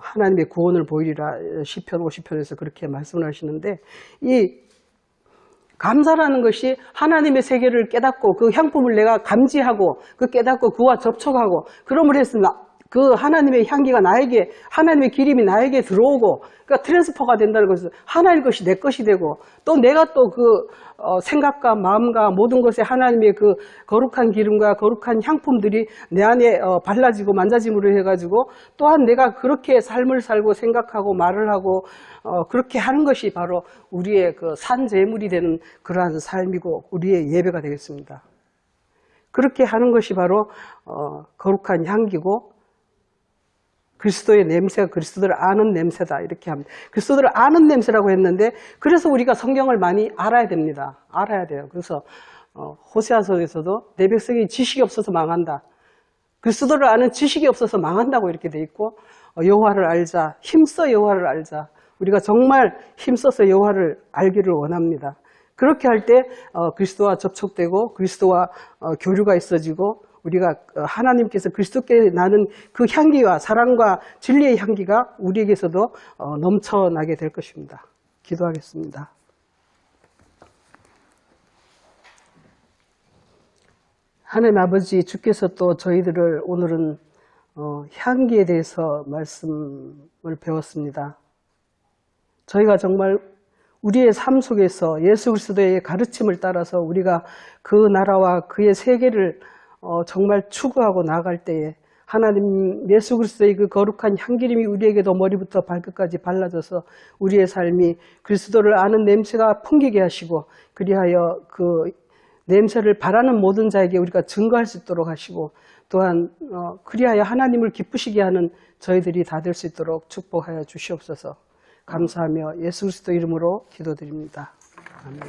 하나님의 구원을 보이리라 시편 50편에서 그렇게 말씀을 하시는데 이 감사라는 것이 하나님의 세계를 깨닫고 그 향품을 내가 감지하고 그 깨닫고 그와 접촉하고 그럼을 해서 그 하나님의 향기가 나에게 하나님의 기름이 나에게 들어오고 그러니까 트랜스퍼가 된다는 것은 하나님의 것이 내 것이 되고 또 내가 또 그 생각과 마음과 모든 것에 하나님의 그 거룩한 기름과 거룩한 향품들이 내 안에 발라지고 만져짐으로 해가지고 또한 내가 그렇게 삶을 살고 생각하고 말을 하고 그렇게 하는 것이 바로 우리의 그 산재물이 되는 그러한 삶이고 우리의 예배가 되겠습니다. 그렇게 하는 것이 바로 거룩한 향기고 그리스도의 냄새가 그리스도를 아는 냄새다 이렇게 합니다. 그리스도를 아는 냄새라고 했는데 그래서 우리가 성경을 많이 알아야 됩니다. 알아야 돼요. 그래서 호세아서에서도 내 백성이 지식이 없어서 망한다. 그리스도를 아는 지식이 없어서 망한다고 이렇게 돼 있고 여호와를 알자. 힘써 여호와를 알자. 우리가 정말 힘써서 여호와를 알기를 원합니다. 그렇게 할 때 그리스도와 접촉되고 그리스도와 교류가 있어지고 우리가 하나님께서 그리스도께 나는 그 향기와 사랑과 진리의 향기가 우리에게서도 넘쳐나게 될 것입니다. 기도하겠습니다. 하나님 아버지 주께서 또 저희들을 오늘은 향기에 대해서 말씀을 배웠습니다. 저희가 정말 우리의 삶 속에서 예수 그리스도의 가르침을 따라서 우리가 그 나라와 그의 세계를 정말 추구하고 나아갈 때에 하나님 예수 그리스도의 그 거룩한 향기름이 우리에게도 머리부터 발끝까지 발라져서 우리의 삶이 그리스도를 아는 냄새가 풍기게 하시고 그리하여 그 냄새를 바라는 모든 자에게 우리가 증거할 수 있도록 하시고 또한 그리하여 하나님을 기쁘시게 하는 저희들이 다 될 수 있도록 축복하여 주시옵소서. 감사하며 예수 그리스도 이름으로 기도드립니다. 아멘.